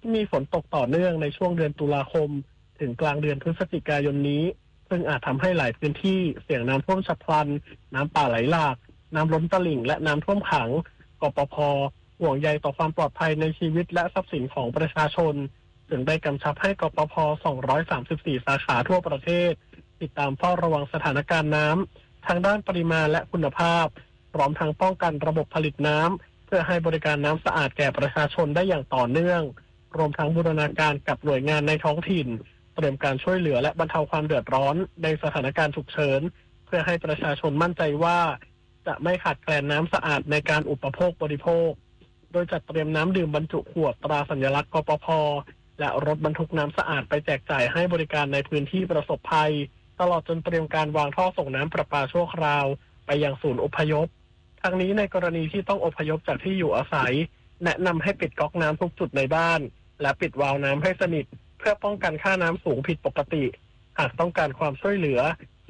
ที่มีฝนตกต่อเนื่องในช่วงเดือนตุลาคมถึงกลางเดือนพฤศจิกายนนี้ซึ่งอาจทำให้หลายพื้นที่เสี่ยงน้ำท่วมฉับพลันน้ำป่าไหลหลากน้ำล้นตลิ่งและน้ำท่วมขังกปภ.ห่วงใยต่อความปลอดภัยในชีวิตและทรัพย์สินของประชาชนจึงได้กำชับให้กปภ. 234 สาขาทั่วประเทศติดตามเฝ้าระวังสถานการณ์น้ำทางด้านปริมาณและคุณภาพพร้อมทั้งป้องกันระบบผลิตน้ำเพื่อให้บริการน้ำสะอาดแก่ประชาชนได้อย่างต่อเนื่องรวมทั้งบูรณาการกับหน่วยงานในท้องถิ่นเตรียมการช่วยเหลือและบรรเทาความเดือดร้อนในสถานการณ์ฉุกเฉินเพื่อให้ประชาชนมั่นใจว่าจะไม่ขาดแคลนน้ำสะอาดในการอุปโภคบริโภคโดยจัดเตรียมน้ำดื่มบรรจุขวดตราสัญลักษณ์กปภ.และรถบรรทุกน้ำสะอาดไปแจกจ่ายให้บริการในพื้นที่ประสบภัยตลอดจนเตรียมการวางท่อส่งน้ำประปาชั่วคราวไปยังศูนย์อพยพทั้งนี้ในกรณีที่ต้องอพยพจากที่อยู่อาศัยแนะนำให้ปิดก๊อกน้ำทุกจุดในบ้านและปิดวาล์วน้ำให้สนิทเพื่อป้องกันค่าน้ำสูงผิดปกติหากต้องการความช่วยเหลือ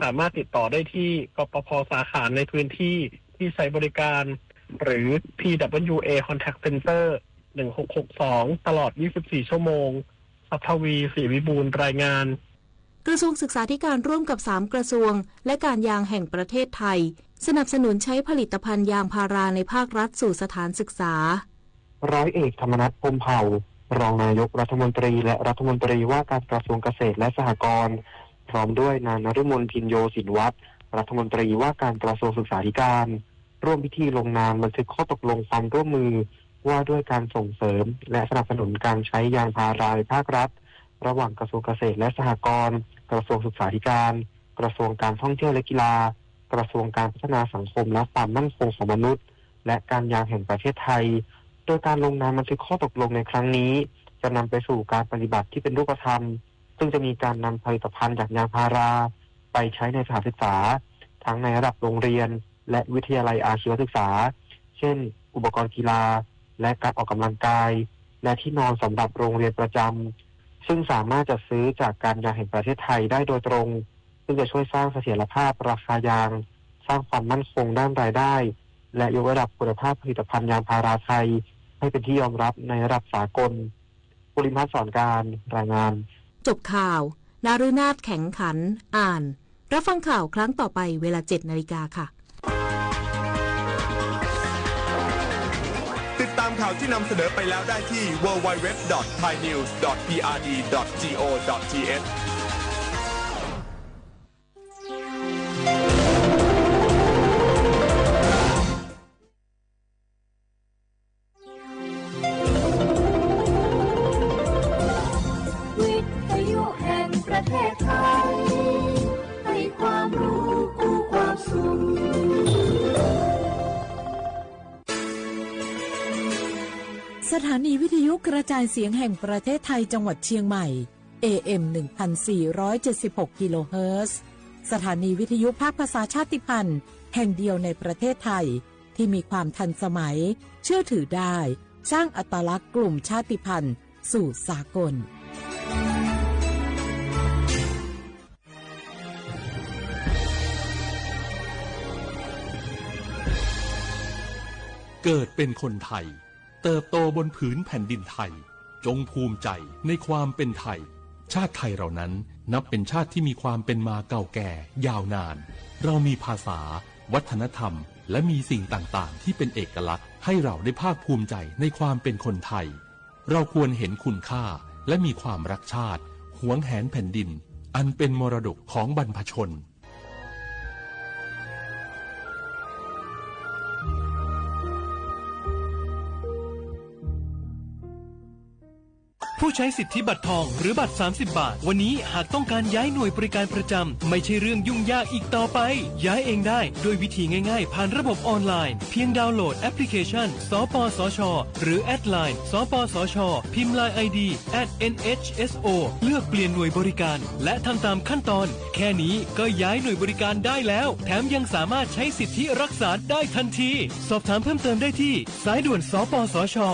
สามารถติดต่อได้ที่กปภ.สาขาในพื้นที่ที่ใช้บริการหรือ PWA Contact Center 1662 ตลอด 24 ชั่วโมงสัพทวีศรีวิบูลย์รายงานกระทรวงศึกษาธิการร่วมกับ3กระทรวงและการยางแห่งประเทศไทยสนับสนุนใช้ผลิตภัณฑ์ยางพาราในภาครัฐสู่สถานศึกษาร้อยเอกธรรมนัส พรหมเผ่ารองนายกรัฐมนตรีและรัฐมนตรีว่าการกระทรวงเกษตรและสหกรณ์พร้อมด้วยนายนฤมล พินโยสินวัฒน์รัฐมนตรีว่าการกระทรวงศึกษาธิการร่วมพิธีลงนามบันทึกข้อตกลงความร่วมมือว่าด้วยการส่งเสริมและสนับสนุนการใช้ยางพาราในภาครัฐระหว่างกระทรวงเกษตรและสหกรณ์กระทรวงศึกษาธิการกระทรวงการท่องเที่ยวและกีฬากระทรวงการพัฒนาสังคมและความมั่นคงของมนุษย์และการยางแห่งประเทศไทยโดยการลงนามบันทึกข้อตกลงในครั้งนี้จะนำไปสู่การปฏิบัติที่เป็นรูปธรรมซึ่งจะมีการนำผลิตภัณฑ์จากยางพาราไปใช้ในสถานศึกษาทั้งในระดับโรงเรียนและวิทยาลัยอาชีวศึกษาเช่นอุปกรณ์กีฬาและการออกกำลังกายและที่นอนสำหรับโรงเรียนประจำซึ่งสามารถจัดซื้อจากการยางแห่งประเทศไทยได้โดยตรงซึ่งจะช่วยสร้างเสถียรภาพราคายางสร้างความมั่นคงด้านรายได้และยกระดับคุณภาพผลิตภัณฑ์ยางพาราไทยให้เป็นที่ยอมรับในระดับสากลภูริพัฒน์ สอนการรายงานจบข่าวนาฤนาถแข็งขันอ่านรับฟังข่าวครั้งต่อไปเวลา 7:00 น.ค่ะติดตามข่าวที่นำเสนอไปแล้วได้ที่ www.thainews.prd.go.thประเทศไทยให้ความรู้กู้ความสุขสถานีวิทยุกระจายเสียงแห่งประเทศไทยจังหวัดเชียงใหม่ AM 1476 กิโลเฮิรตซ์สถานีวิทยุภาคภาษาชาติพันธุ์แห่งเดียวในประเทศไทยที่มีความทันสมัยเชื่อถือได้สร้างอัตลักษณ์กลุ่มชาติพันธุ์สู่สากลเกิดเป็นคนไทยเติบโตบนผืนแผ่นดินไทยจงภูมิใจในความเป็นไทยชาติไทยเรานั้นนับเป็นชาติที่มีความเป็นมาเก่าแก่ยาวนานเรามีภาษาวัฒนธรรมและมีสิ่งต่างๆที่เป็นเอกลักษณ์ให้เราได้ภาคภูมิใจในความเป็นคนไทยเราควรเห็นคุณค่าและมีความรักชาติหวงแหนแผ่นดินอันเป็นมรดกของบรรพชนผู้ใช้สิทธิบัตรทองหรือบัตร30 บาทวันนี้หากต้องการย้ายหน่วยบริการประจำไม่ใช่เรื่องยุ่งยากอีกต่อไปย้ายเองได้โดยวิธีง่ายๆผ่านระบบออนไลน์เพียงดาวน์โหลดแอปพลิเคชันสปสช.หรือแอดไลน์สปสช.พิมพ์ LINE ID @NHSO เลือกเปลี่ยนหน่วยบริการและทำตามขั้นตอนแค่นี้ก็ย้ายหน่วยบริการได้แล้วแถมยังสามารถใช้สิทธิรักษาได้ทันทีสอบถามเพิ่มเติมได้ที่สายด่วนสปสช. 1330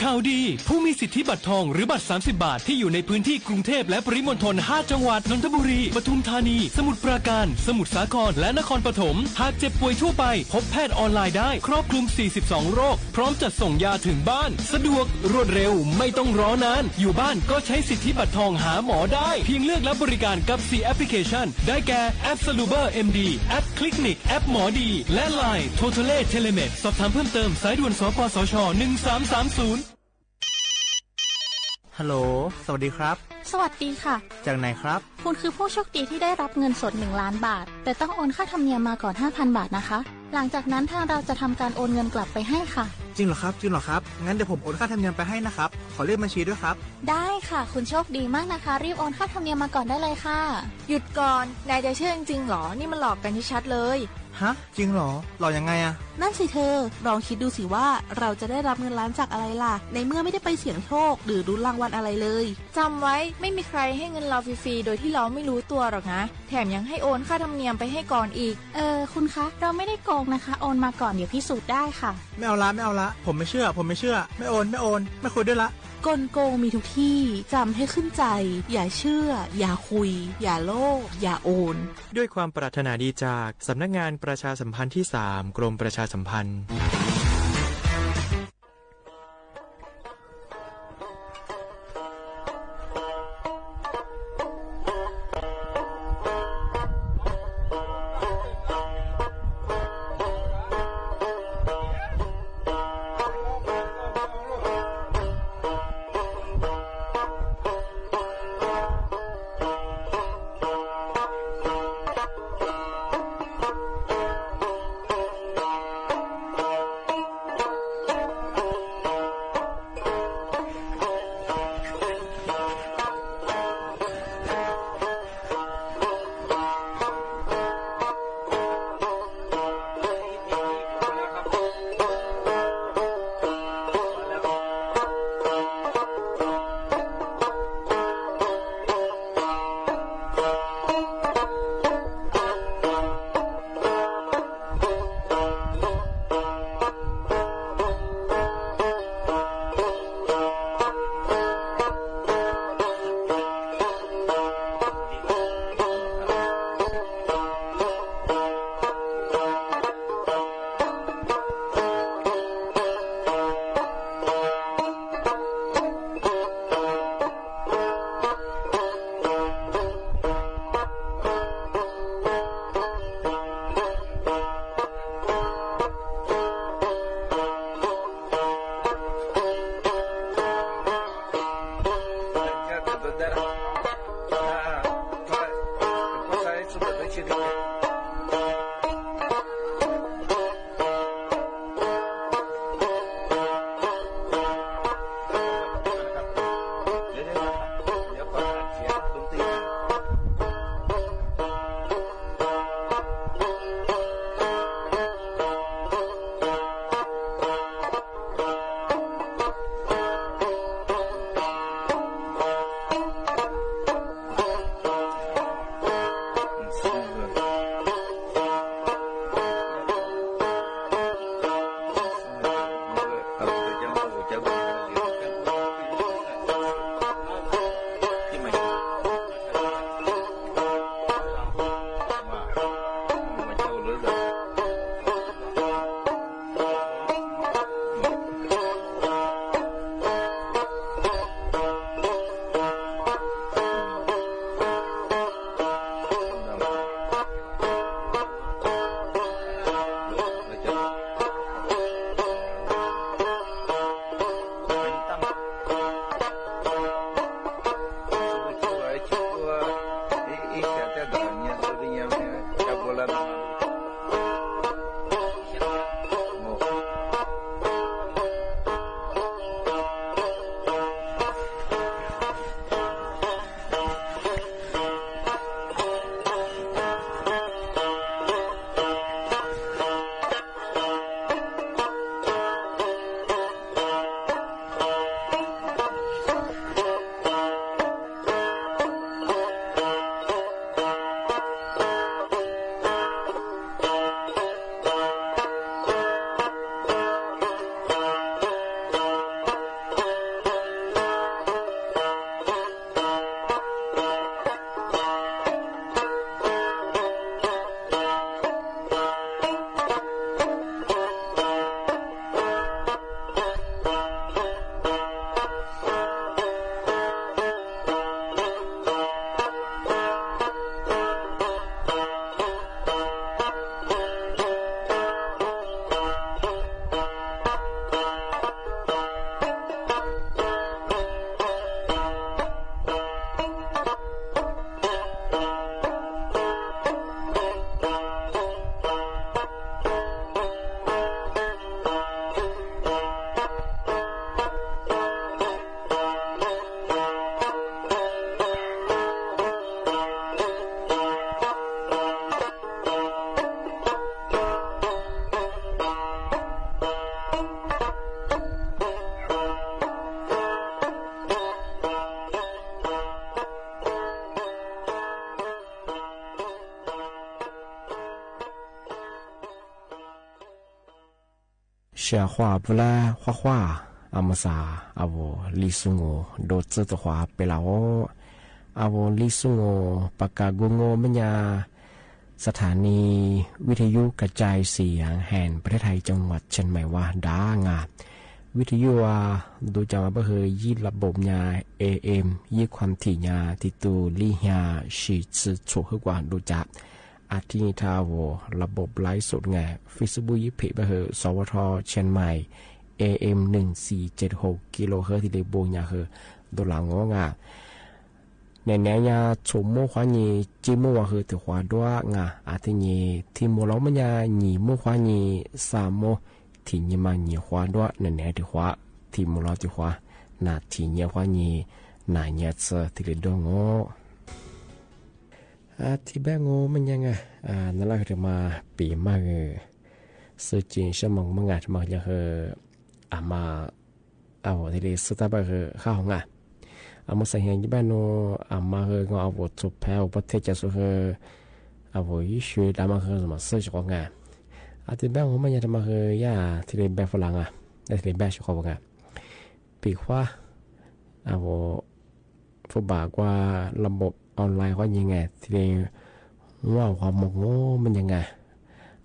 ข่าวดีผู้มีสิทธิบัตรทองหรือบัตร30 บาทที่อยู่ในพื้นที่กรุงเทพและปริมณฑล5 จังหวัดนนทบุรีปทุมธานีสมุทรปราการสมุทรสาครและนครปฐมหากเจ็บป่วยทั่วไปพบแพทย์ออนไลน์ได้ครอบคลุม42โรคพร้อมจัดส่งยาถึงบ้านสะดวกรวดเร็วไม่ต้องรอนานอยู่บ้านก็ใช้สิทธิบัตรทองหาหมอได้เพียงเลือกรับบริการกับ4แอปพลิเคชันได้แก่แอป Saluber MD แอป Clinic แอปหมอดีและ LINE Totale Telemed สอบถามเพิ่มเติมสายด่วนสปสช1330ฮัลโหลสวัสดีครับสวัสดีค่ะจากไหนครับคุณคือผู้โชคดีที่ได้รับเงินสด1 ล้านบาทแต่ต้องโอนค่าธรรมเนียมมาก่อน 5,000 บาทนะคะหลังจากนั้นทางเราจะทำการโอนเงินกลับไปให้ค่ะจริงเหรอครับงั้นเดี๋ยวผมโอนค่าธรรมเนียมไปให้นะครับขอเลขบัญชีด้วยครับได้ค่ะคุณโชคดีมากนะคะรีบโอนค่าธรรมเนียมมาก่อนได้เลยค่ะหยุดก่อนนายจะเชื่อจริงๆหรอนี่มันหลอกกันชัดๆเลยฮะจริงเหรอหลอกยังไงอะนั่นสิเธอลองคิดดูสิว่าเราจะได้รับเงินล้านจากอะไรล่ะในเมื่อไม่ได้ไปเสี่ยงโชคหรือลุ้นรางวัลอะไรเลยจำไว้ไม่มีใครให้เงินเราฟรีๆโดยที่เราไม่รู้ตัวหรอกนะแถมยังให้โอนค่าธรรมเนียมไปให้ก่อนอีกคุณคะเราไม่ได้โกงนะคะโอนมาก่อนเดี๋ยวพิสูจน์ได้ค่ะไม่เอาละผมไม่เชื่อไม่โอนไม่คุยด้วยละกลโกงมีทุกที่จำให้ขึ้นใจอย่าเชื่ออย่าคุยอย่าโลภอย่าโอนด้วยความปรารถนาดีจากสำนักงานประชาสัมพันธ์ที่3กรมประชาสัมพันธ์小花不啦花花阿么啥阿我李松我都知道话ไปแล้ว阿我李松我ปากกาโงมันยาสถานีวิทยุกระจายเสียงแห่งประเทศไทยจังหวัดเชียงใหม่ว่าด้างาวิทยุว่าดูจังว่าเฮยยี่ระบบยา AM ยี่ความถี่ยาที่ตูลี่ยาชีชื่อถูกกว่าดูจักอาทิตย์ท้าวระบบไลฟ์สดไง Facebook ยี่เพจเฮสวทเชียงใหม่ AM 1476กิโลเฮิรตซ์ที่ได้โบยาเฮดูหลังงาในแนวยาชมโมขวานีจีโมว่าคือถือขวาด้วยงาอาทินีที่โมเรามันยาหนีโมขวานีสามโมที่นี่มาหนีขวาด้วยในแนวถือขวาที่โมเราถือขวาหน้าที่เนี่ยขวานีหน้าเนี่ยเจอที่เดือดงอที่แบงมันยังไงนั่นแหละคือมาปีมากสื่อจีนชั่วโมงมันงาจะมาอย่างคือมาเอาที่เรียกสุดท้ายคือข้าวงาอามาใส่เงินยี่บ้านโนอามาเฮงเอาวัตถุแพร่ประเทศจะสุเฮเอาไว้ช่วยดามาเฮสมาเสิร์ชของงานอาทิตย์แบงของมันยังทำมาเฮย่าที่เรียนแบบฝรั่งที่เรียนแบบชาวบ้านปีกว่าเอาผู้บ่ากว่าระบบออนไลน์ว่ายังไงที่เรียนว่าความโง่มันยังไง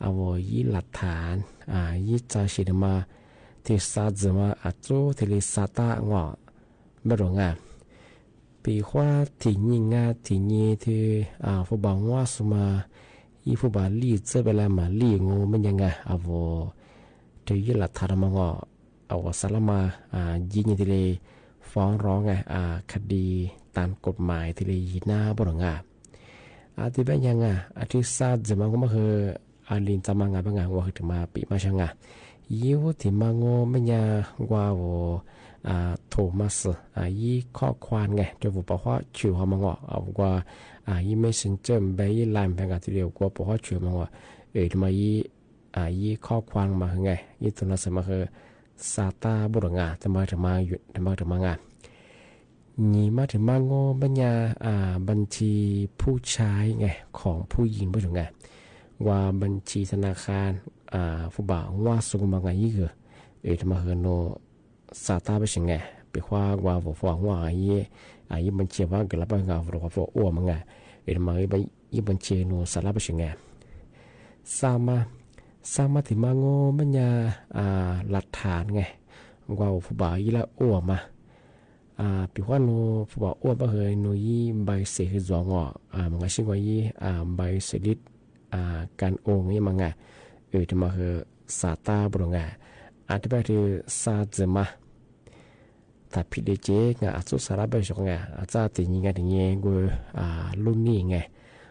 เอาไว้ยี่หลักฐานยี่จ่าชิดมาที่ซาจิมาจู่ที่เรียนซาตาว่าไม่รู้งานปีว่าที่ยิ่งงาที่นี่ที่ผู้บ่าวว่าสมาอีผู้บ่าวลีเจอไปแล้วมาลีงูมันยังไงที่ยี่หลักฐานมันก็สารมายิงที่เลยฟ้องร้องไงคดีตามกฎหมายที่เลยหน้าบ่รู้งาที่เป็นยังไงที่ซาจะมาก็มาคือลินจะมางานเป็นงานว่าถึงมาปีมาช่างยี่ว่าที่มางูมันยังว่าโทมัสยี่ข้อความไงจะบอกว่าชื่อเขามันเอาว่ายี่ไม่สินเจมไปยี่ไลน์เป็นการที่เดียวกว่าบอกว่าชื่อมันว่าทำไมยี่ข้อความมาไงยี่ตัวนั้นสมัยคือซาตาบุรุษงาทำไมถึงมาหยุดทำไมถึงมางานยี่มาถึงมาโง่บัญญาบัญชีผู้ใช้ไงของผู้หญิงบุรุษงาว่าบัญชีธนาคารผู้บ่าวว่าส่งมาไงยี่คือทำไมคือโนซาตาไปเฉยไงไปคว้าว่าฟังว่ายี่บัญชีว่าเกิดแล้วไปงานว่าอ้วนมั้งไงทำไมยี่บัญชีโนสาระไปเฉยไงสามาถึงมาโง่บัญญาหลักฐานไงว่าผู้บ่าวยี่ละอ้วนมาไปคว้าโนผู้บ่าวอ้วนไปเฮยโนยี่ใบเสียคือจองมันก็ชื่อว่ายี่ใบเสด็จการโอนยี่มั้งไงทำไมคือซาตาบรงไงอาจจะเป็นที่ซาเจมาถ้าพิจารณาสุดสารแบบนี้ไงอาจจะติดยังไงถึงยังกูรุ่นนี้ไง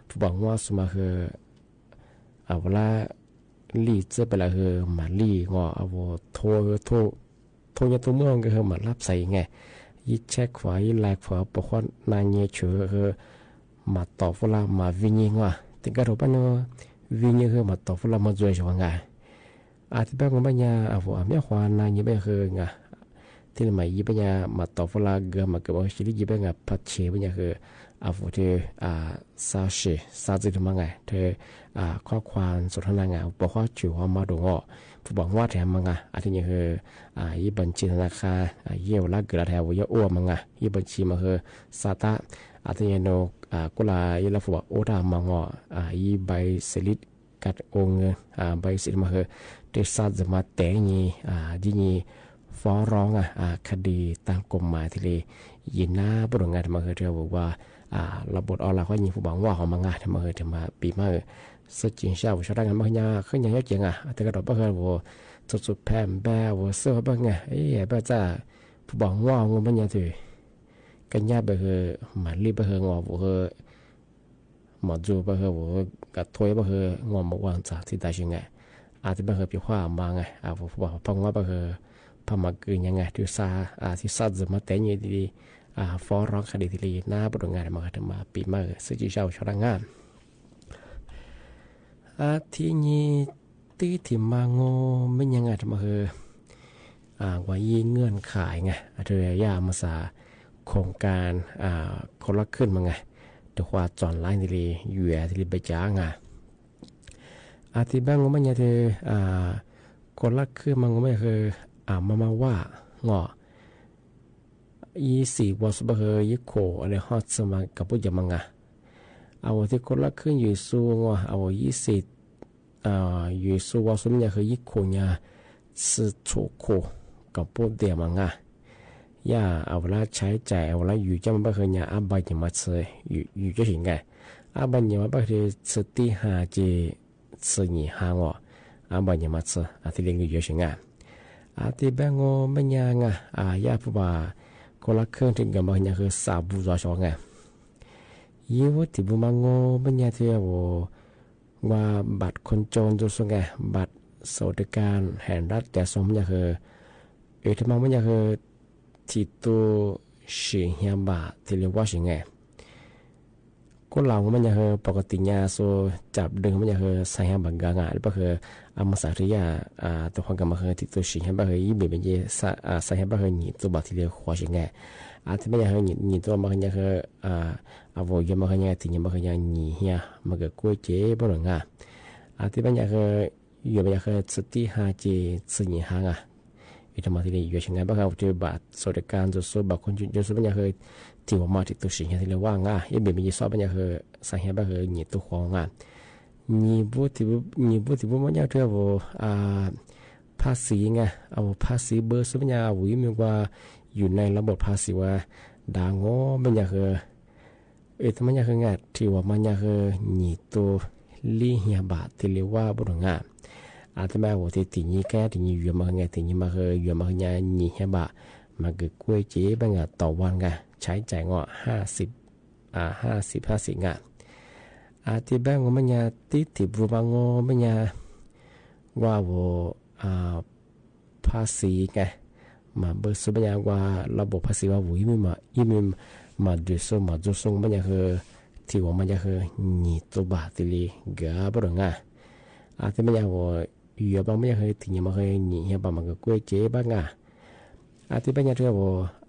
ผู้บังว่าสมาคือเวลาลีเจอไปแล้วคือมาลีก็โทยังตัวเมืองก็คือมารับใส่ไงยี่เช็คขวายี่ไลค์ขวาปกว่านายเชื่อคือมาต่อเวลามาวิ่งยิงว่าติดกระโดดไปเนาะวิ่งยิงคือมาต่อเวลามาช่วยชาวไงอาจจะเป็นคนบ้านไม่ควรนายยี่เป็นคือไงที่เราไม่ยี่เป็นมาต่อเวลาเกิดมาเกิดว่าชีวิตยี่เป็นพัดเชื่อเป็นคือที่ซาจิตมาไงเธอข้อความสนทนาไงบอกว่าจู่ว่ามาดูว่าผู้บอกว่าแถมมาไงอาจจะคือยี่บัญชีธนาคารยี่เวลาเกิดแถวยี่อ้วนมาไงยี่บัญชีมาคือซาตาอาจจะโนกุลายี่เราบอกโอตามาไงยี่ใบเสลิดกัดองเงินใบเสลิดมาคือที่ซาจะมาแต่ยี่ที่นี่ฟ้องร้องคดีตามกฎหมายที่เลยยินหน้าบริงานมาคือเธอบอกว่าระบบออนไลน์เขายิงผู้บังว่าเขามางานมาคือเธอมาปีมาสุดจริงใช่ว่าชาวบ้านมาเนี่ยขึ้นอย่างเยอะจริงแต่ก็ดอกบ้าคือว่าสุดแผ่นแบ่ว่าเสื้อบ้างไงบ้าจ้าผู้บังว่าเงินมันยังถือกันยาบ้าคือมารีบบ้าคืองอบ้าคือหมอจูบ้าคือว่ากัดถ้วยบ้าคืองอมวางจากที่ได้ยังไงอาจจะบ้าคือปีขวามาไงผู้บังพังว่าบ้าคือพม่าเกินยังไงที่ซาจะมาแต่ยังดีฟ้องร้องคดีที่ลีหน้าบริงานมาถึงมาปีมาซึ่งจีเจ้าชาวงานที่นี้ตีที่มาโง่ไม่ยังไงมาคือว่ายี่เงื่อนขายไงเธอย่ามาสาโครงการคนละขึ้นมาไงแต่ว่าจอนไลน์ที่ลีอยู่ที่ลีไปจ้างที่บ้านก็ไม่ยังเธอ คนละคือมันก็ไม่คือมาว่าเงาะ24วันสุบเฮยโคอะไรฮอตสมากับปุจมังอ่ะเอาที่คนละคืออยู่สู้เงาะเอา20อยู่สู้วันสุบเนี่ยคือยิโคเนี่ย是出口กับปุจมังอ่ะย่าเอาละใช้จ่ายเอาละอยู่จะมันไม่เคยเนี่ยบายมาเสยอยู่จะเห็นไงบายเนี่ยมันไม่เคยสติหาเจสนิหางอ่ะบายเนี่ยมาเสยที่เลี้ยงอยู่เฉยไงที่แบงโง่ไม่ยังย่าผู้บ่าคนละเครื่องถึงกับมันเนี่ยคือสาบูรอชองไงยี่ว่าที่บุมังโง่ไม่ยังที่ว่าบัตรคนจนจะส่งไงบัตรสวัสดิการแห่งรัฐแต่สมเนี่ยคือที่มันไม่ยังคือที่ตัวสิ่งที่บาที่เรียกว่าสิ่งไงคนเรามันยังคือปกติเนี่ยโซจับดึงมันยังคือใส่ให้บังกางหรือเปล่าคือมาสาธิตตัวคนกันมาคือที่ตัวสิ่งที่บาคือยี่เป็นยี่ใส่ให้บาคือหนีตัวบาที่เรียกว่าสิ่งไงที่มันยังคือหนีตัวมันยังคือวัยมันยังที่ยังมันยังหนีเหี้ยมันก็กล้วยเจ๊บ้างหรือไงที่มันยังคืออยู่มันยังคือสติหาเจสิ่งหางทำมาที่นี่อยู่เช่นไงบ้างครับที่บัตรสวัสดิการจะสู้บัตรคนจะสู้เป็นยังไงที่ว่ามาที่ตัวสิ่งที่เรียกว่าง่ายยังเป็นสอบเป็นยังไงสาเหตุบ้างคือหนีตัวของง่ายนี่บุตรมันยังเท่าว่าภาษีไงเอาภาษีเบอร์สู้เป็นยังไงวิ่งมีว่าอยู่ในระบบภาษีว่าด่างง้อเป็นยังไงทำไมยังไงง่ายที่ว่ามันยังไงหนีตัวลี้เหียบาทที่เรียกว่าบุตรง่ายที่แม่ว่าที่ตีนี้แก่ที่นี้อยู่มาไงที่นี้มาคืออยู่มาไงนี่ใช่ปะมาคือกล้วยเจ๊บ้างอ่ะต่อวันไงใช้จ่ายงอ50งะที่แบงก์มันเนี่ยที่บูบางอมันเนี่ยว่าภาษีไงมาเบอร์สุบัญญาว่าระบบภาษีว่าวุ้ยมาดูส่งมาดูส่งมันเนี่ยคือที่ว่ามันเนี่ยคือนี่ตัวบาทที่ลีเก๋บ่รู้ไงที่มันเนี่ยว่าอยู่บางไม่เคยถึงยังไม่เคยหนีเหี้ยบางมันก็กล้วยเจ๊บ้างที่เป็นยังไงว่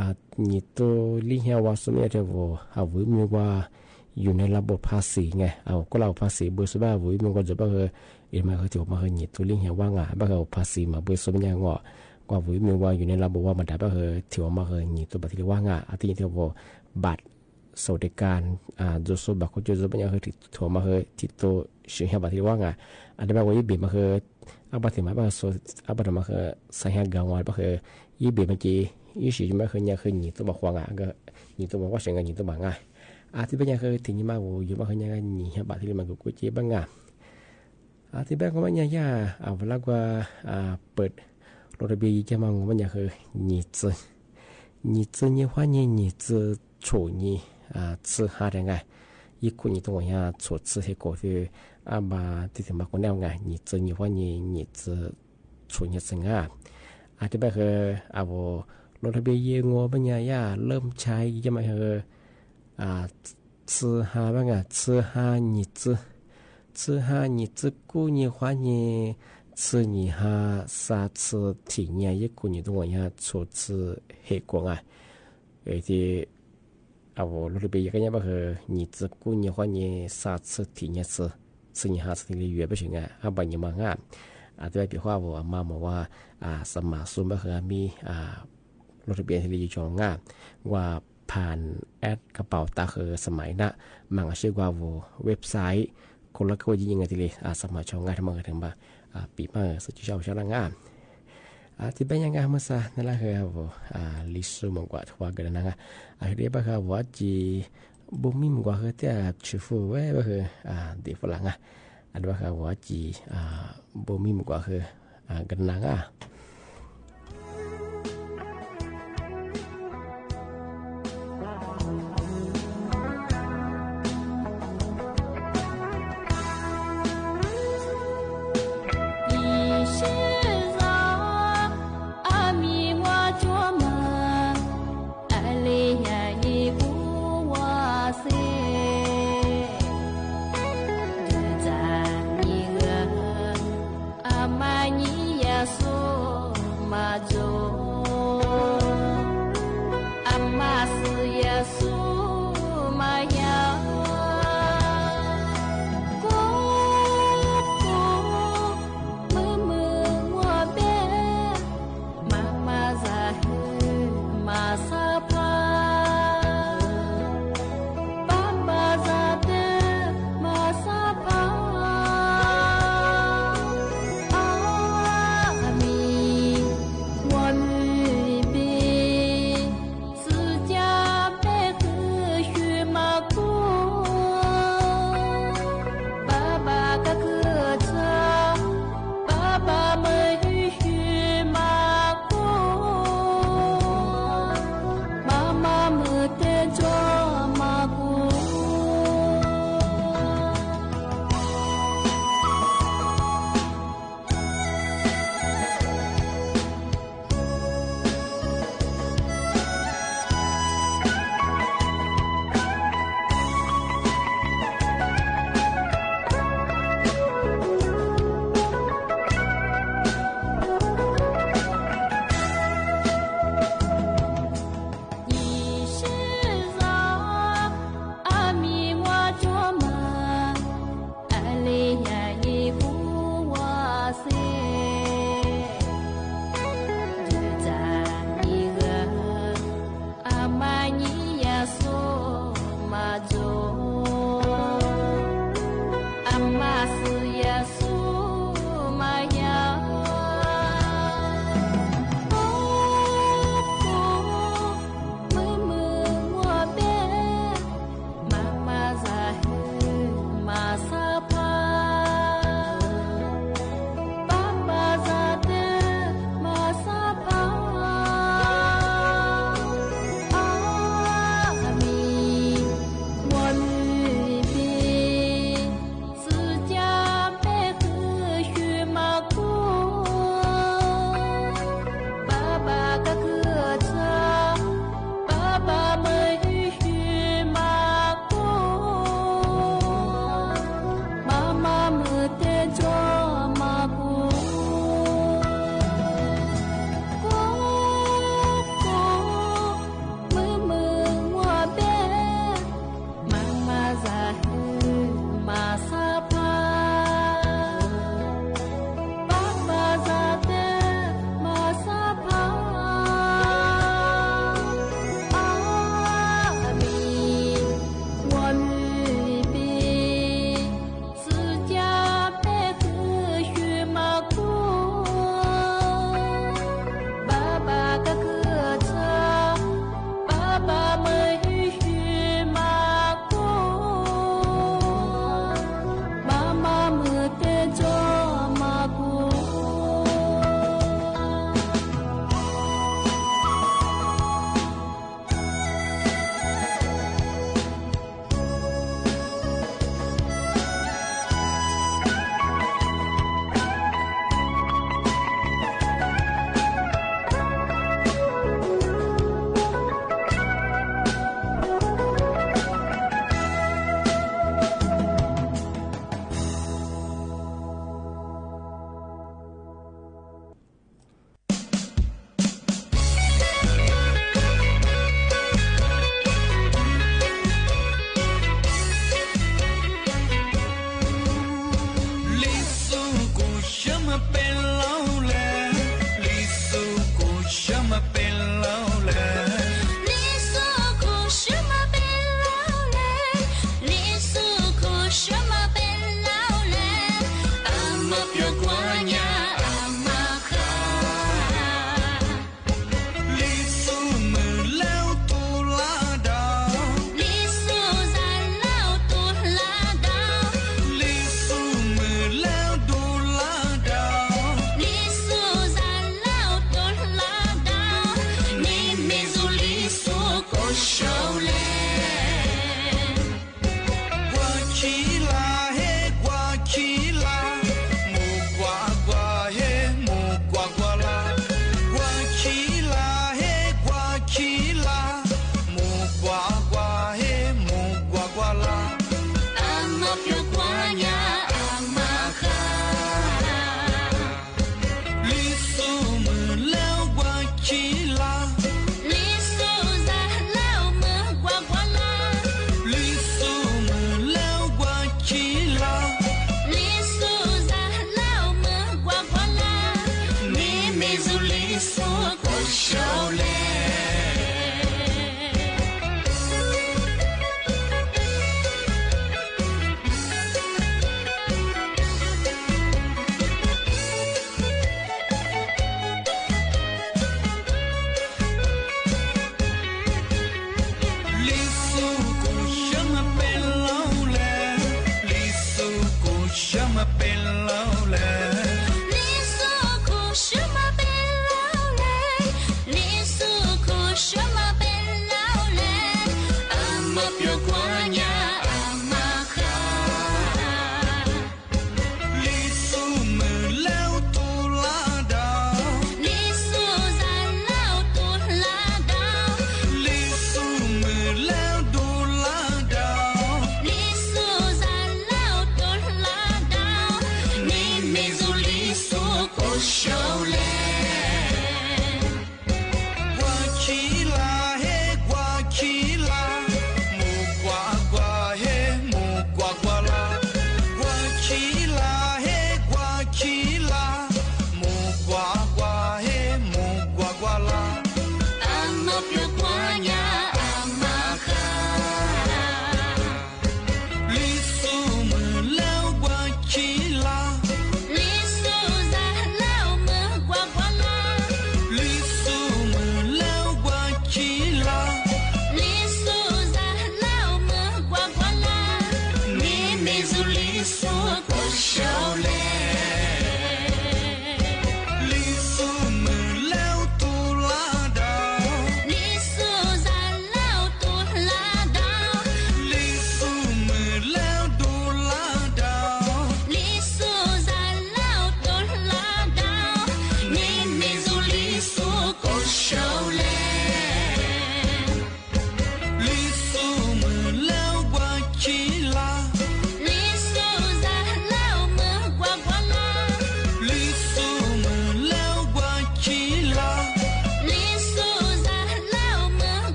าหนีตัวลี้เหี้ยว่าสมัยเท่าว่าวิมีว่าอยู่ในระบบภาษีไงก็เราภาษีเบอร์สบ้าวิมีก็จะบ้ามันก็ถือว่าหนีตัวลี้เหี้ยว่าบ้าภาษีมาเบอร์สมัยงอกว่าวิมีว่าอยู่ในระบบว่ามันได้บ้าถือว่าหนีตัวบัตรที่ว่าที่เท่าว่าบัตรสวัสดิการจะสู้บัตรคนจะสู้เป็นยังไงถือว่าที่ตัวสิ่งที่บัตรที่ว่าอันนี้แบบว่ายี่บีมาคือบัตรที่มาบัตรมาคือใส่ให้กังวลบัตรยี่บีมันจียี่สิมาคือเนี่ยคือหนีตัวบัตรว่าก็หนีตัวบัตรว่าเสียงหนีตัวบัตรที่เป็นยังคือที่นี่มาว่าอยู่มาคือเนี่ยหนีบัตรที่มันก็กุจีบ้างที่แบบว่าเนี่ยเวลาว่าเปิดรถทะเบียนจะมองว่าเนี่ยคือหนีเนี่ยว่าหนีโฉนี่ซื้อหาได้ไงยี่คนนี่ตัวเนี่ยโฉซื้อให้ก่อนคือมาที่ถึงมาคนแนวไงนี่จะนี่ว่านี่จะชวนเนี่ยสิงที่แบบคือรถทะเบียนยี่งัวเป็นเนี่ยเริ่มใช้ยังไม่คือซื้อหาบ้างซื้อหานี่จะกู้นี่ว่านี่ซื้อนี่หาซาซื้อที่เนี่ยยี่คนนี่ตัวเนี่ยโฉซื้อให้ก่อนที่รถทะเบียนก็เนี่ยแบบคือนี่จะกู้นี่ว่านี่ซาซื้อที่เนี่ยซึ่งหาสิ่งที่อยู่ไม่ใช่ไงบางอย่างงที่ไปพิจารณาว่ามาบอกว่าสมัครซุ่มก็คือมีรถทะเบียนที่อยู่ช่องว่าผ่านแอดกระเป๋าตาคือสมัยน่ะมันก็ชื่อว่าเว็บไซต์คนละก็ยิ่งไงทีเลยสมัครช่องทำมาถึงมาปีมาสุดที่ชอบงานที่เป็นยังไงมาซะนั่นแหละคือลิสุมกว่าทั่วกันนะเรียกว่าว่าจีบุมิมกว่าคือที่ชื่อฟูเว้ยก็คือเด็กฝรั่งอันว่าคือว่าจีบุมิมกว่าคือกันนังเ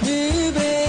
Baby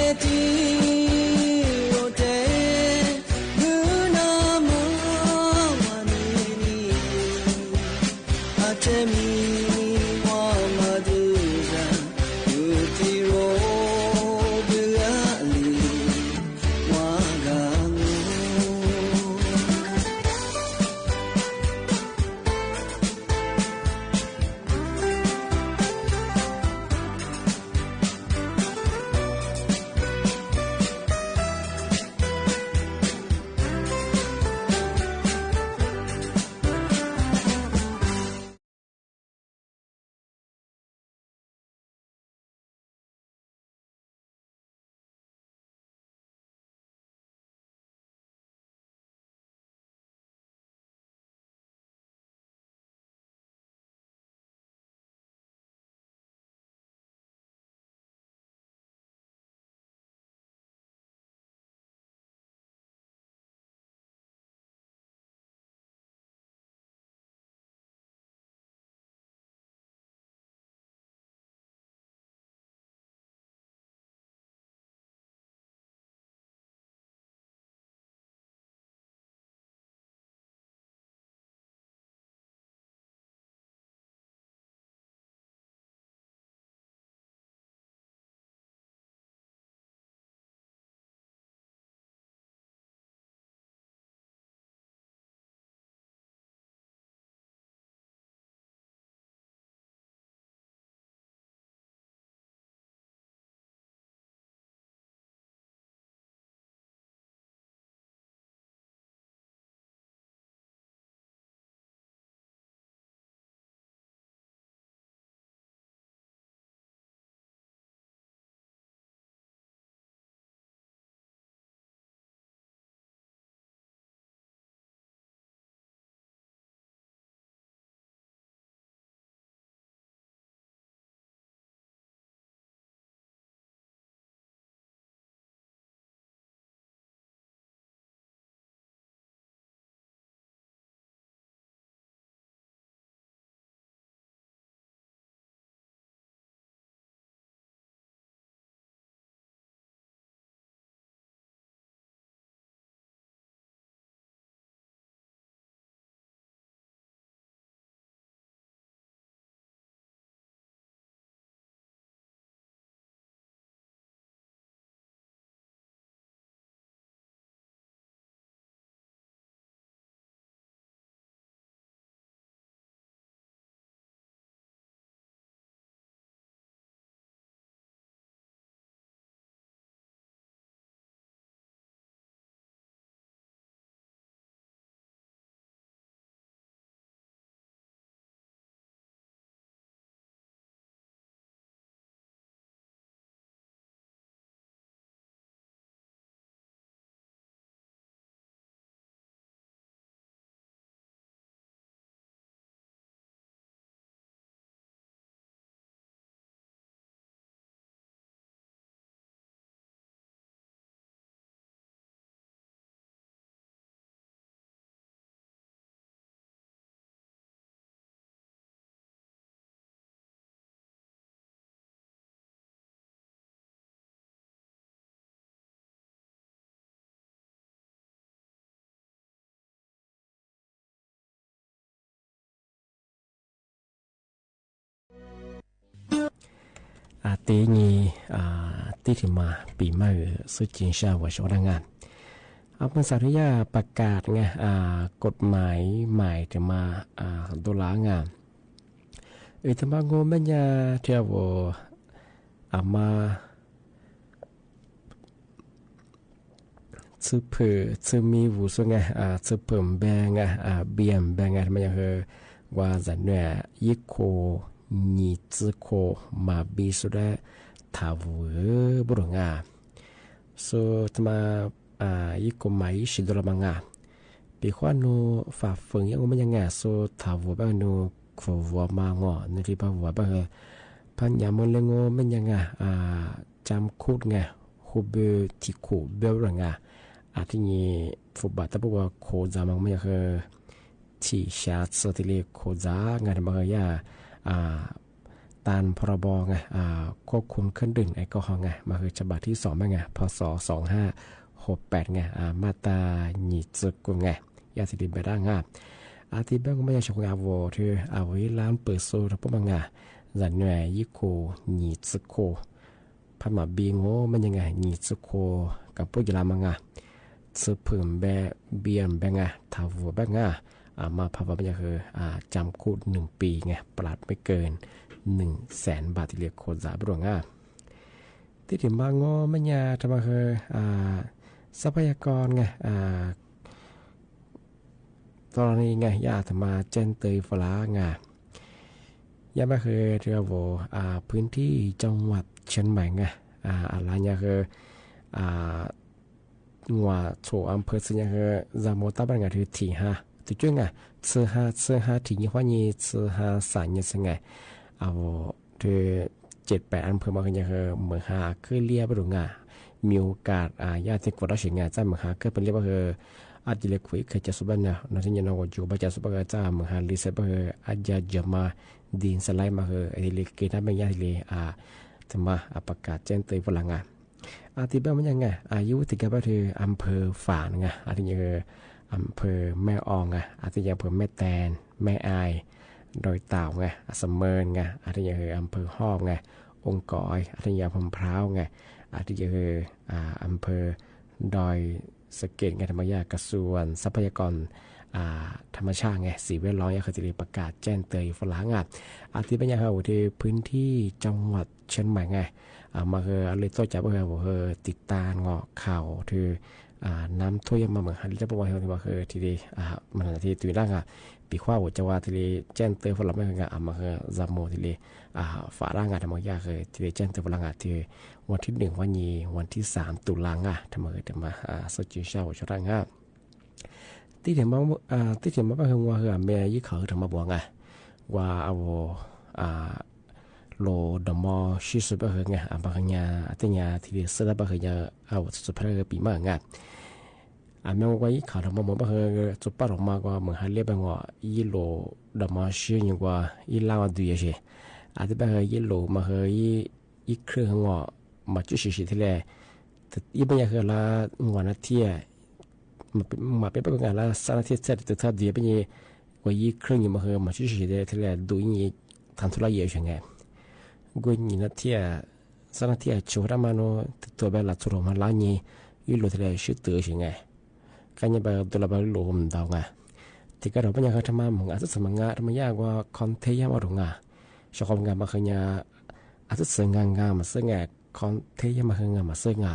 tế nhì tí thì mà bị mà sự chính xác và số đang ngàn bên sauที่จะประกาศไงกฎหมายใหม่จะมาตุลางานทำไมงงไม่ยาเที่ยวมาซื้อเผื่อซื้อมีวุ้งไงซื้อเพิ่มแบงเบียมแบงทำไมยังว่าจะเนี่ยยิ่งโคนี่ซื้อโคมาบีสุดเลยถ้าวุ้งบุรุษงาสุดมายิ่งโคไม่สิดละมังงาปีขวานูฝ่าฝืนยังไม่ยังไงสุดถ้าวุ้งบ้านนูขวัวมางอนี่ที่บ้านวัวบ้านพันยามเลงไม่ยังไงจำคูดไงคูเบที่คูเบลล์ไงที่นี่ฟุตบอลแต่พวกโคจามันไม่คือที่ชาติสติเลโคจางานมันก็ย่าตานพรบไงควบคุมเครื่องดื่มแอลกอฮอล์ไงมาคือฉบับที่2ไงพศ2568ไงมาตรา20กุไงยาสิดินไปได้งาที่บ้านก็ไม่ใช่ชงอาโวที่เอาไว้ร้านเปิดโซ่ทั้งพวกมันไงจันหน่วยยิ่งโค20โคพม่าบีโง่มันยังไง20โคกับพวกยาลามังไงซื้อเพิ่มแบเบียมแบงถ้าวัวแบงมาพาว่ามันจะคือจำคุก1 ปีไงปรับไม่เกิน100,000 บาทที่เรียกโคจาบรวงที่ถึงบางงอมันยาทำมาคือทรัพยากรไงตอนนี้ไงยาทำมาเจนเตยฟลาไงยามาคือเรียกว่าพื้นที่จังหวัดเชียงใหม่ไงอะไรเนี่ยคืองัวโฉอำเภอสัญญาคือจามตาบ้านไงคือที่5ตัวจุ้งไงซื้อ5ที่ยี่ห้อนี้ซื้อ5 3เนี่ยสังไงคือ7-8อำเภอมาคือคือเมือง5คือเรียบหรือไงมีโอกาสญาติกว่าเราเสียงไงจ้าเมือง5คือเป็นเรียบว่าคืออาจจะเล็กคุยเคยจะสุบันนะนั่นที่ยังเราอยู่บ้านจะสุบันจ้าเมือง5ลิเซบคืออาจจะจะมาดินสไลด์มาคือไอ้เล็กเกิดได้ไม่ยากเลยจะมาประกาศแจ้งเตือนพลังงานที่บ้านมันยังไงอายุที่กับว่าคืออำเภอฝางไงที่ยังอำเภอแม่อองไงที่ยังอำเภอแม่แตนแม่อายดอยเต่าไงสมเมินไงที่ยังอำเภอห้อมไงองค์กอยที่ยังอำเภอพร้าวไงที่ยังอำเภอดอยสะเก็ดไงธรรมยากระทรวงทรัพยากรธรรมชาติไงสีแวดล้อมยังเคยจะประกาศแจ้งเตือนฝรั่งที่บ้านยังอยู่ที่พื้นที่จังหวัดเชียงใหม่ไงมาคืออะไรตัวจับก็คือติดตามเงาะข่าวคือน้ำท่วมมาเหมือนฮันจะบอกว่าที่ว่าคือทีเดีมันที่ตื่นร่างปีขว้าจะว่าทีเดีแจ้งเตือนฝรั่งไม่คือมาคือจำโมทีเดีฝาร่างทำมายากคือทีเดีแจ้งเตือนฝรั่งที่วันที่1วันนี้วันที่3 ตุลาคมทำมาสจิเช้าชดร่างที่เห็นมาเป็นว่าคือเมียยี่เขาทำมาบอกว่าเอาโลดมอชิสุบะเฮงบางอย่างที่เนี่ยที่เสือบ่เฮงเอาสุดพระปีมากแม้ว่าอีข่าวทำมาบ่เฮงจุดปะออกมาก็เหมือนฮันเรียบว่าอีโลดมอชิอยู่ว่าอีลาวดูเยอะที่บ่เฮงอีโลมาเฮงอีเครื่องว่ามาจุดสิที่แรกอีบางอย่างคือละงวดนัดเที่ยมาเป็นประการละสารที่เสร็จตัวท่าเดียเป็นยี่ว่าอีเครื่องอยู่มาเฮงมาจุดสิที่แรกดูยี่ทำธุระเยอะใช่ไงกูนี่นัดเที่ยสารที่ชัวร์มาโนตัวเบลล์ตัวมันล้านี่อีโลที่แรกชื่อตัวใช่ไงการยังไปตัวละบาลโลมดาวไงที่ก็เราเป็นยังไงทำมามึงอาจจะสมังงานทำมายากว่าคอนเทยามาหรือไงชอบงานมาคือเนี่ยอาจจะเสียงงานมาเสียงคอนเทยามาคืองานมาเสียง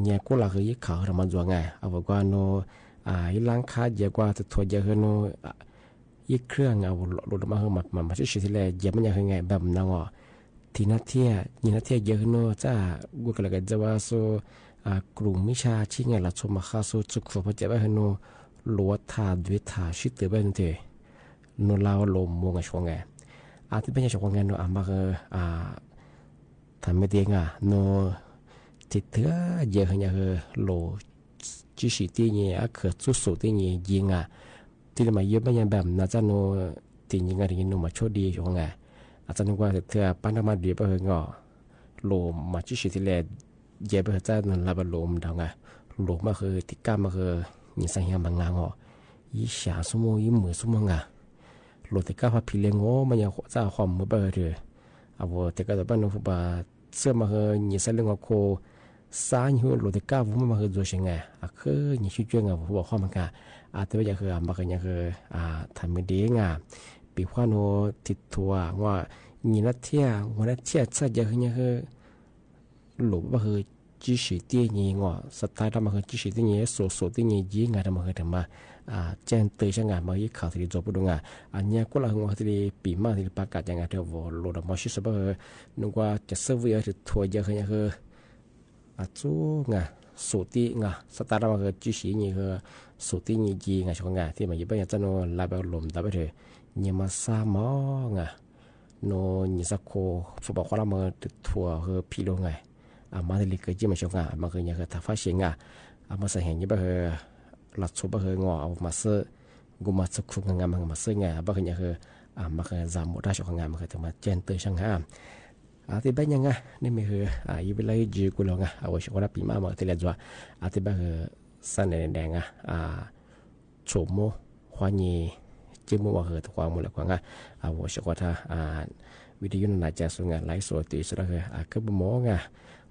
เนี่ยกูหลักคือยี่ข่าวทำมาจัวไงเอาไว้ว่าโนยี่ล้างคาเยอะกว่าจะถอดเยอะโนยี่เครื่องเอาหลุดมาคือมาชื่อที่แรกเยอะมันยังคือไงแบบนั้นอ่ะที่นัดเที่ยยินนัดเที่ยเยอะโนจ้ากูก็เลยก็จะว่าโซกลุ่มมิชาชิไงล่ะชมมาข้าโซจุกฝนจะไปโนลัวถาด้วยถาชิดเตอร์เป็นเตโนลาวลมมงไงช่วงไงที่เป็นช่วงไงโนมาคือทำไม่ดีไงโนที่เธอเยอะเนี่ยคือโลจิสิตีเนี่ยคือสุดสุดที่เนี่ยยิงที่เรามาเยอะไม่ยังแบบน่าจะโนที่ยิงอะไรยิงโนมาโชดดีช่วงไงอาจารย์ว่าเธอปั้นมาดีไปเหรอโลมาชิที่แรกเย็บไปจะนั่นละบโลมดังไงโลมาคือติก้ามาคือยิงสังหารบางงานยี่สาสมองยี่มือสมองโลติก้าพอพิเลงมันยังจะความมือไปเลยเอาแต่ก็จะบ้านนู้นฟุบะ เสื้อมาเฮนี่ใส่เรื่องของโคสาอยู่โลติก้าวุ้มมาเฮตัวเชงไงคือนี่ชื่อเจ้าไงผมบอกข้อมันกันแต่ว่าอย่างคือมากันอย่างคือทำไม่ดีไงปีขวานโนติดตัวว่านี่นัดเที่ยวันนัดเที่ยใช่จะคืออย่างคือหลุมมาคือจีสีเตี้ยนี่งอสไตล์ทำมาคือจีสีเตี้ยนี่โซเตี้ยนี่ยี่ไงทำมาคือทำมาแจ้งเตือนช่างงานมายี่ข่าวที่จบปุ๊บงานอันนี้ก็เราหัวที่ปีมาที่ประกาศอย่างเงี้ยเดี๋ยวว่าโหลดมาชิสบะนึกว่าจะเซอร์วิสที่ทัวร์เยอะอย่างคือจูงาสูติงาสตาร์ทมาคือจีสีนี่คือสูตินี่จีงาช่วงงานที่มันยี่เป็นอย่างนั้นลาแบบลมได้ไปเถอะนี่มาซามองาโนนี่สักโคฟุตบอลคนละมาทัวร์คือพิโลไงมาที่ลิกจีมาช่วงงานมาคืออย่างคือทัฟฟ้าเชียงมาใส่เห็นยี่เป็นหลักสูบคืองอเอามาซื้อกูมาสักครู่งานมาซื้อไงบ้างคืออย่างคือมาคือจำหมดได้ช่วงงานมาคือถึงมาเจนเตอร์ช่างงานที่บ้านยังไงนี่มีคือยี่เป็นไรจีกูลงเอาไว้ช่วงนั้นปีมาที่เรียกว่าที่บ้านคือสันแดงโฉมโมควานีจิ้มว่าคือตัวมูลกว่าเอาไว้ช่วงนั้นวิทยุน่าจะส่งงานไลฟ์สดตีสุดคือก็บุโมง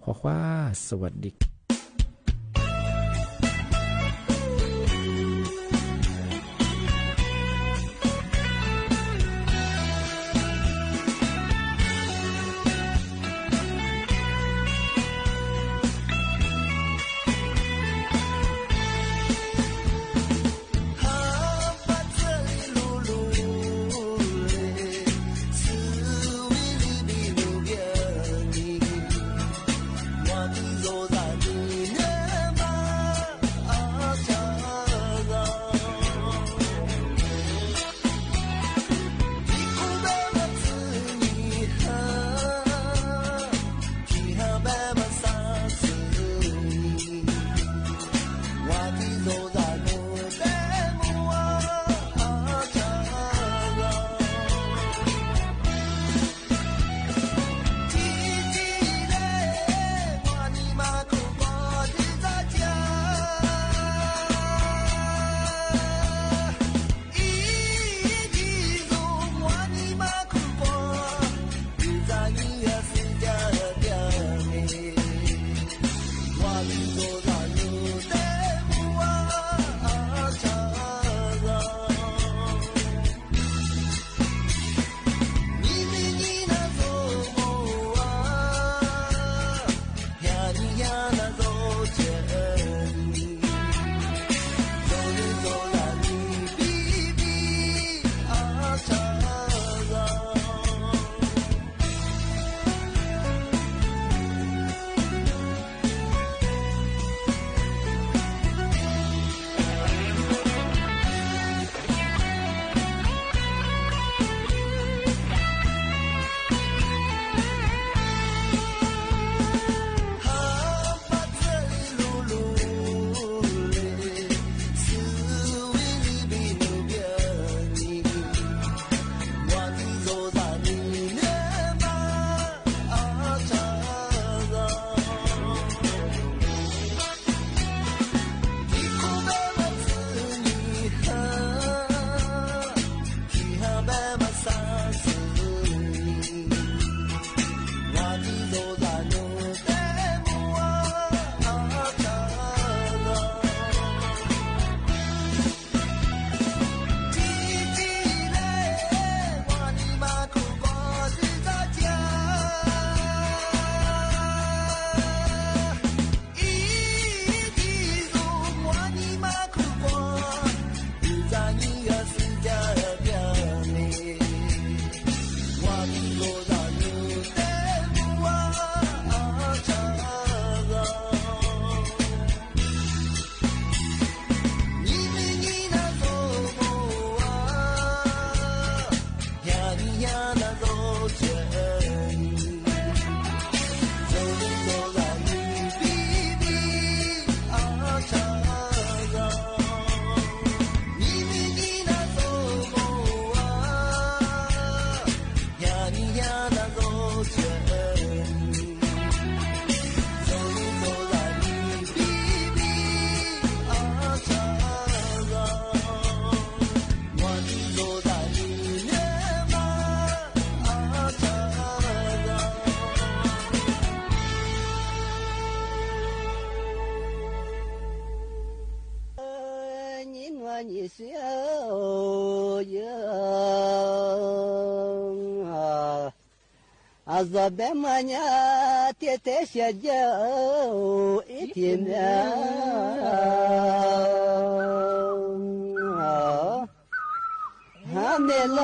ขว้าสวัสดีLulu 你小呀阿白马呀，天天下脚一天呀，还没来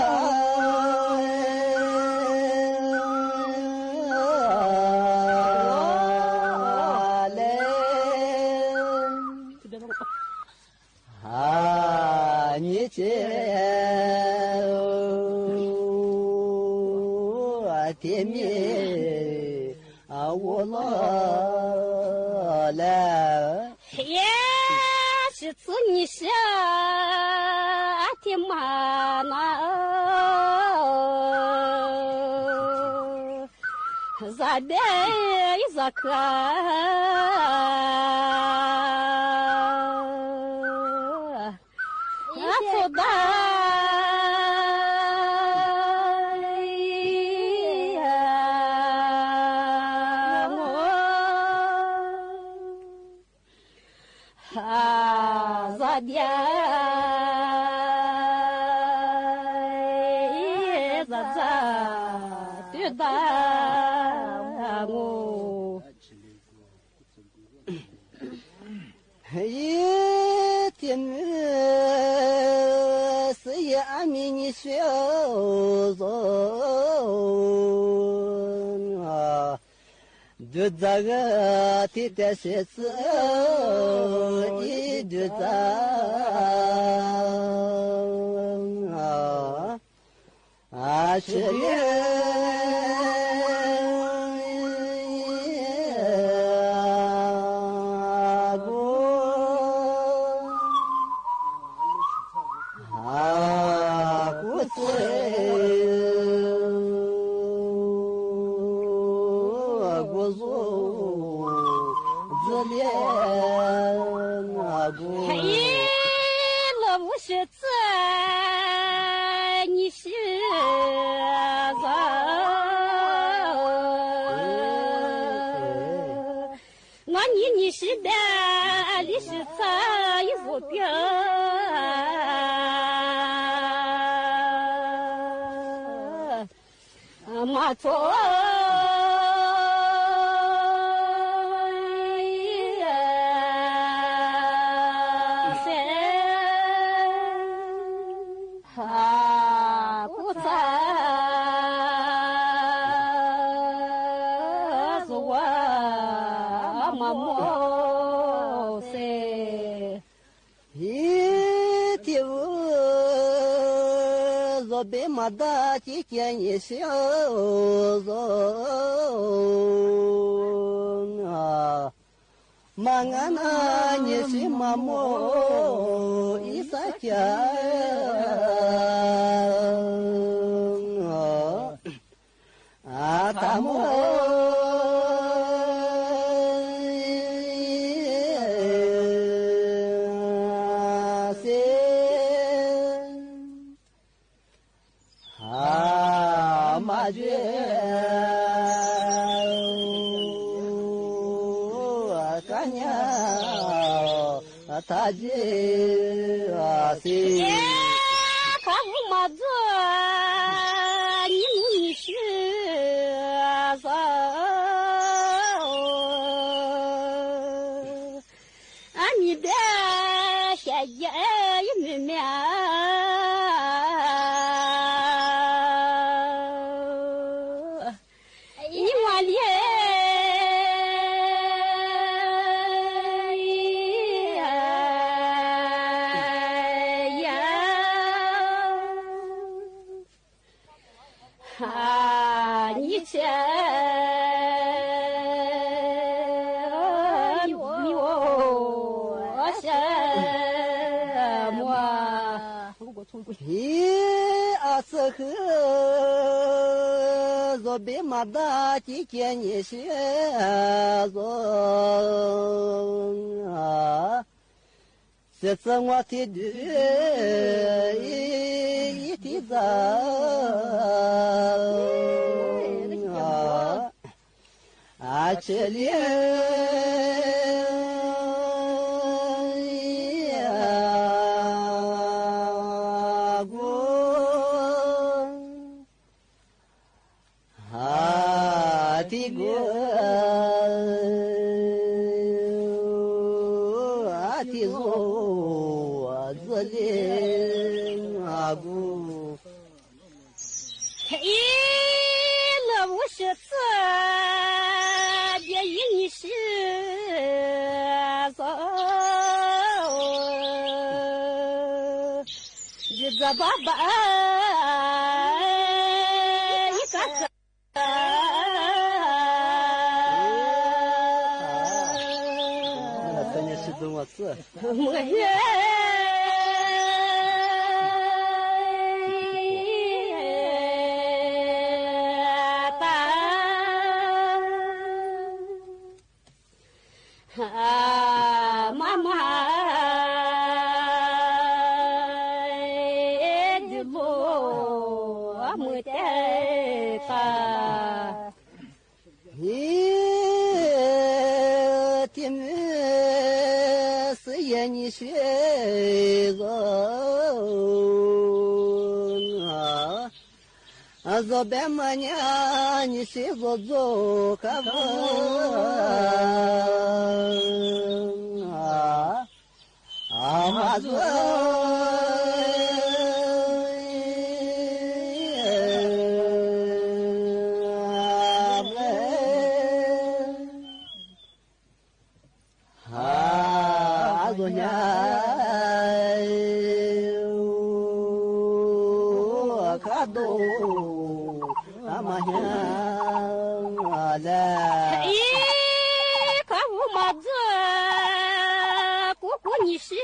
嘞，你这。天灭我了，也是子你下天妈那，咋的咋看？做的。一天是也阿弥你小子啊，就这个天天写字，你就这啊是你是的，你是啥一副表？马错。别马大几件一小子啊，马俺那你是马莫一三家啊，他莫。他这啊是，他不嘛做，你是啥？你的小爷妹妹。这个若别马大几件你写着啊，这次我提的一提着啊，这里。提肉自灵啊姑，一那五十次别一时走，日子爸爸一个个。我是我也妈妈的路没得吧，你学个做白么呢？你学个做个嘛做。你是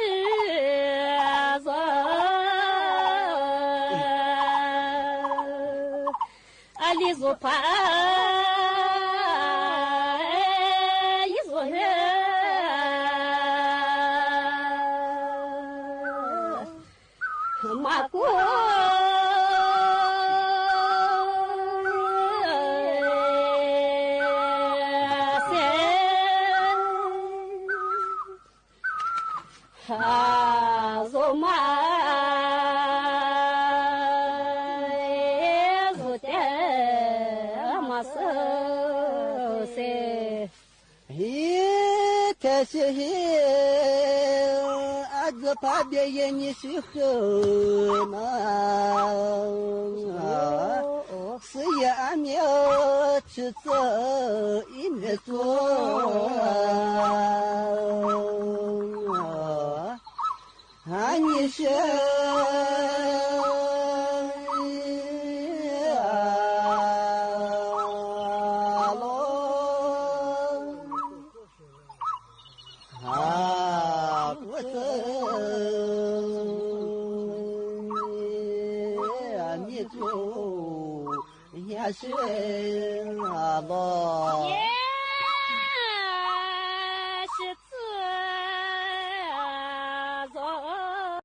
个啊，你做怕一个人，马过。是嘿，阿子怕别人你是后嘛，是也阿苗吃走一面做，啊你是。是啊，老。